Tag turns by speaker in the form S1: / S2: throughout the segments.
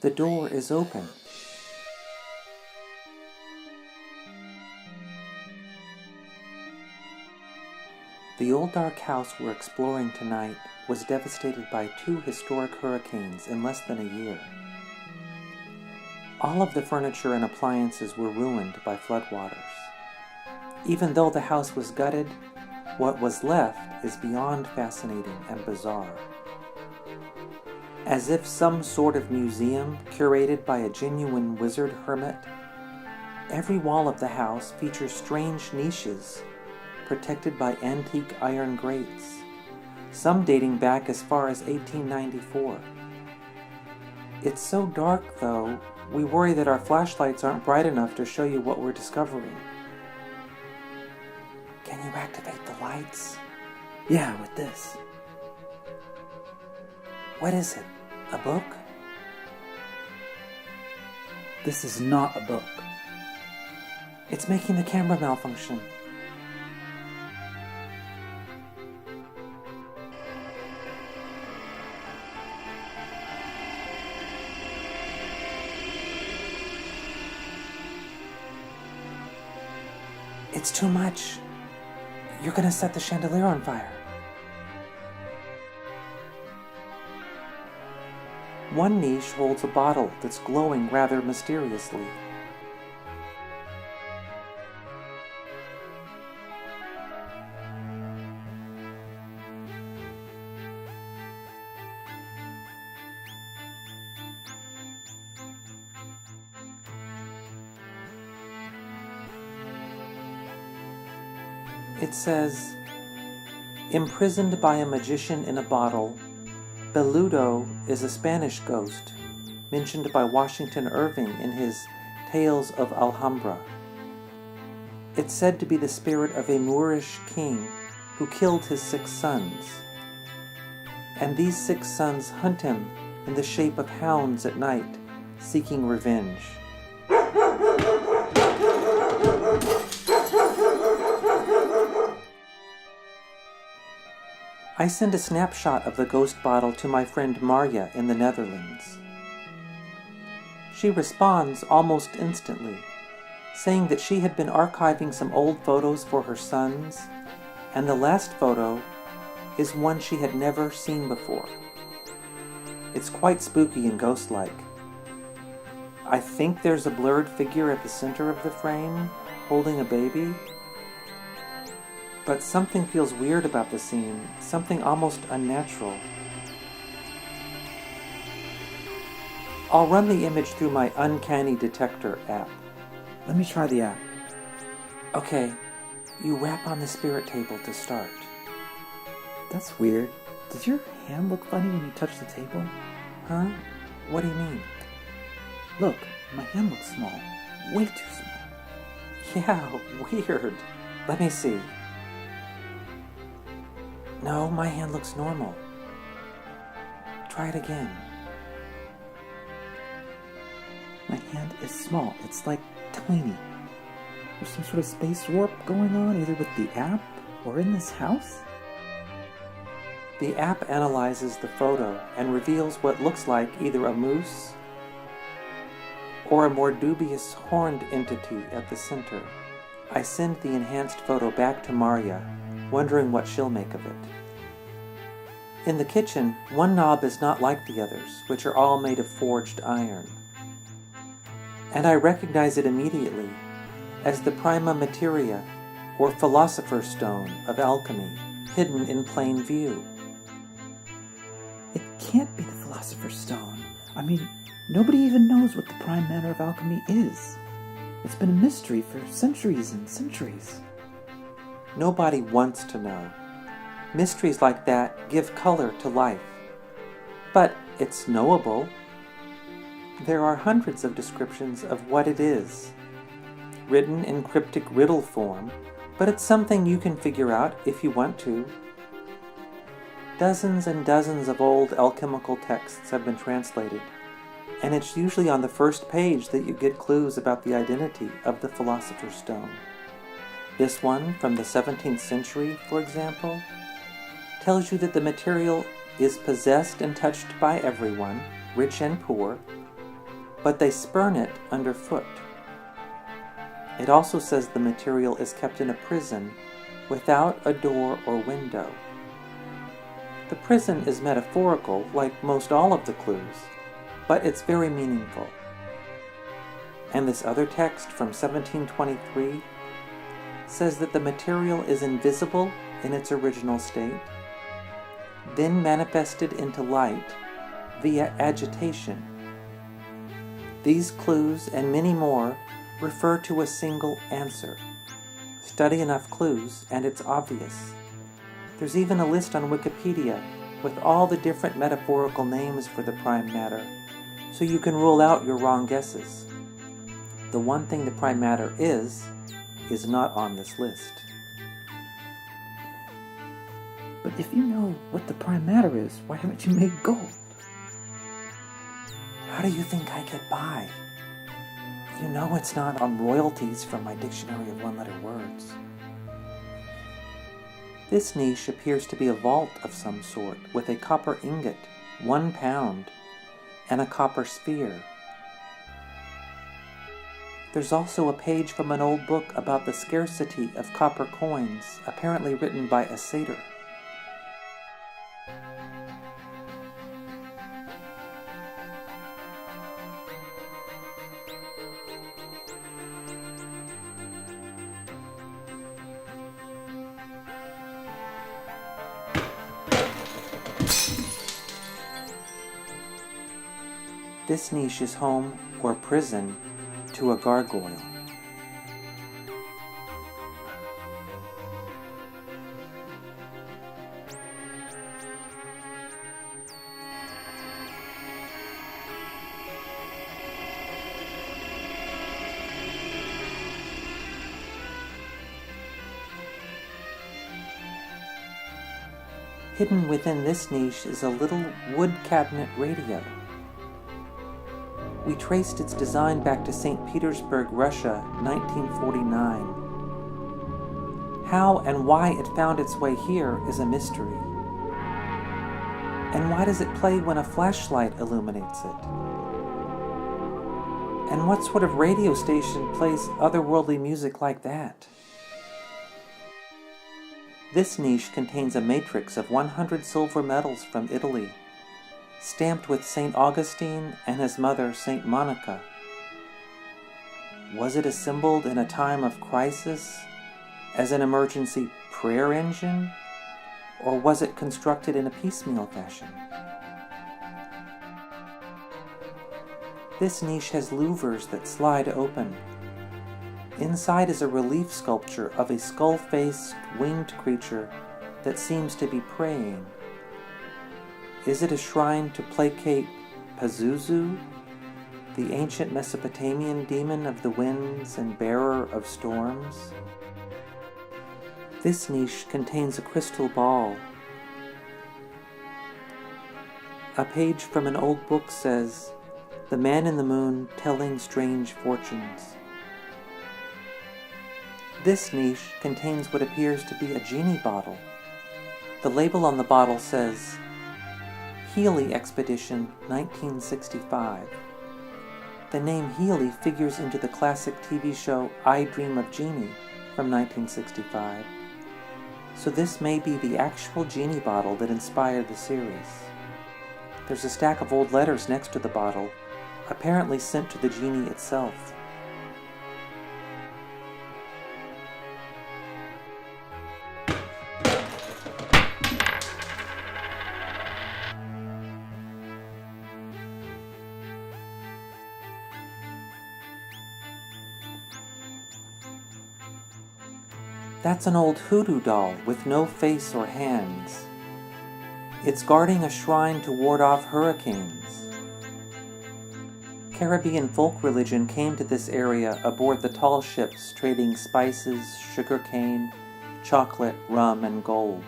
S1: The door is open. The old dark house we're exploring tonight was devastated by 2 historic hurricanes in less than a year. All of the furniture and appliances were ruined by floodwaters. Even though the house was gutted, what was left is beyond fascinating and bizarre. As if some sort of museum curated by a genuine wizard hermit, every wall of the house features strange niches protected by antique iron grates, some dating back as far as 1894. It's so dark, though, we worry that our flashlights aren't bright enough to show you what we're discovering. Can you activate the lights?
S2: Yeah, with this.
S1: What is it? A book?
S2: This is not a book.
S1: It's making the camera malfunction. It's too much. You're gonna set the chandelier on fire. One niche holds a bottle that's glowing rather mysteriously. It says, imprisoned by a magician in a bottle, Beludo is a Spanish ghost, mentioned by Washington Irving in his Tales of Alhambra. It's said to be the spirit of a Moorish king who killed his 6 sons. And these 6 sons hunt him in the shape of hounds at night, seeking revenge. I send a snapshot of the ghost bottle to my friend Marja in the Netherlands. She responds almost instantly, saying that she had been archiving some old photos for her sons, and the last photo is one she had never seen before. It's quite spooky and ghost-like. I think there's a blurred figure at the center of the frame, holding a baby. But something feels weird about the scene, something almost unnatural. I'll run the image through my Uncanny Detector app.
S2: Let me try the app.
S1: Okay, you rap on the spirit table to start.
S2: That's weird. Does your hand look funny when you touch the table?
S1: Huh? What do you mean?
S2: Look, my hand looks small. Way too small.
S1: Yeah, weird. Let me see. No, my hand looks normal. Try it again.
S2: My hand is small. It's like tiny. There's some sort of space warp going on, either with the app or in this house?
S1: The app analyzes the photo and reveals what looks like either a moose or a more dubious horned entity at the center. I send the enhanced photo back to Marja, wondering what she'll make of it. In the kitchen, one knob is not like the others, which are all made of forged iron. And I recognize it immediately as the prima materia, or philosopher's stone of alchemy, hidden in plain view.
S2: It can't be the philosopher's stone. I mean, nobody even knows what the prime manner of alchemy is. It's been a mystery for centuries and centuries.
S1: Nobody wants to know. Mysteries like that give color to life. But it's knowable. There are hundreds of descriptions of what it is, written in cryptic riddle form, but it's something you can figure out if you want to. Dozens and dozens of old alchemical texts have been translated, and it's usually on the first page that you get clues about the identity of the philosopher's stone. This one, from the 17th century, for example, tells you that the material is possessed and touched by everyone, rich and poor, but they spurn it underfoot. It also says the material is kept in a prison without a door or window. The prison is metaphorical, like most all of the clues, but it's very meaningful. And this other text from 1723 says that the material is invisible in its original state, then manifested into light via agitation. These clues and many more refer to a single answer. Study enough clues and it's obvious. There's even a list on Wikipedia with all the different metaphorical names for the prime matter, so you can rule out your wrong guesses. The one thing the prime matter is not on this list.
S2: But if you know what the prime matter is, why haven't you made gold?
S1: How do you think I get by? You know it's not on royalties from my dictionary of one-letter words. This niche appears to be a vault of some sort, with a copper ingot, 1 pound, and a copper sphere. There's also a page from an old book about the scarcity of copper coins, apparently written by a satyr. This niche is home, or prison, to a gargoyle. Hidden within this niche is a little wood cabinet radio. We traced its design back to St. Petersburg, Russia, 1949. How and why it found its way here is a mystery. And why does it play when a flashlight illuminates it? And what sort of radio station plays otherworldly music like that? This niche contains a matrix of 100 silver medals from Italy, stamped with St. Augustine and his mother, St. Monica. Was it assembled in a time of crisis as an emergency prayer engine, or was it constructed in a piecemeal fashion? This niche has louvers that slide open. Inside is a relief sculpture of a skull-faced, winged creature that seems to be praying. Is it a shrine to placate Pazuzu, the ancient Mesopotamian demon of the winds and bearer of storms? This niche contains a crystal ball. A page from an old book says, "The man in the moon telling strange fortunes." This niche contains what appears to be a genie bottle. The label on the bottle says, Healy Expedition 1965. The name Healy figures into the classic TV show I Dream of Jeannie from 1965, so this may be the actual genie bottle that inspired the series. There's a stack of old letters next to the bottle, apparently sent to the genie itself. That's an old hoodoo doll with no face or hands. It's guarding a shrine to ward off hurricanes. Caribbean folk religion came to this area aboard the tall ships trading spices, sugarcane, chocolate, rum, and gold.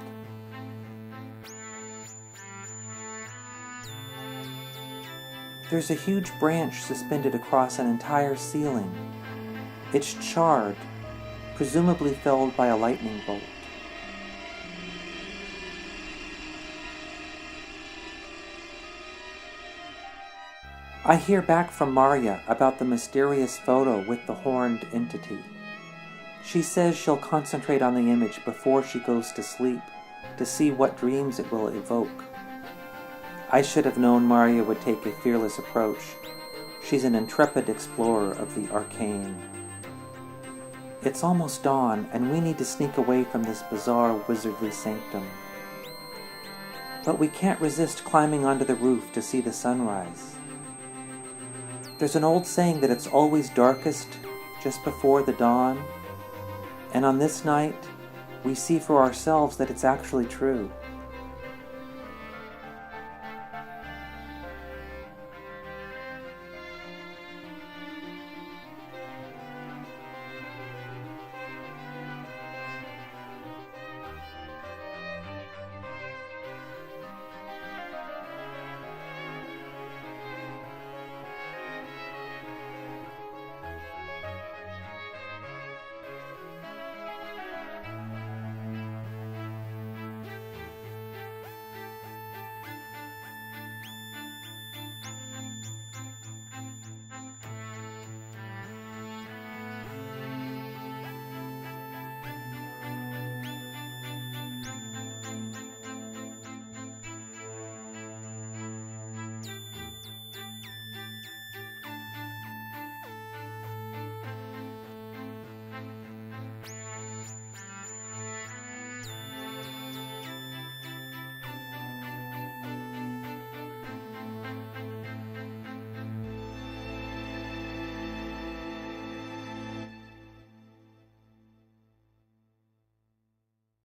S1: There's a huge branch suspended across an entire ceiling. It's charred, presumably felled by a lightning bolt. I hear back from Marya about the mysterious photo with the horned entity. She says she'll concentrate on the image before she goes to sleep to see what dreams it will evoke. I should have known Marya would take a fearless approach. She's an intrepid explorer of the arcane. It's almost dawn, and we need to sneak away from this bizarre wizardly sanctum. But we can't resist climbing onto the roof to see the sunrise. There's an old saying that it's always darkest just before the dawn, and on this night, we see for ourselves that it's actually true.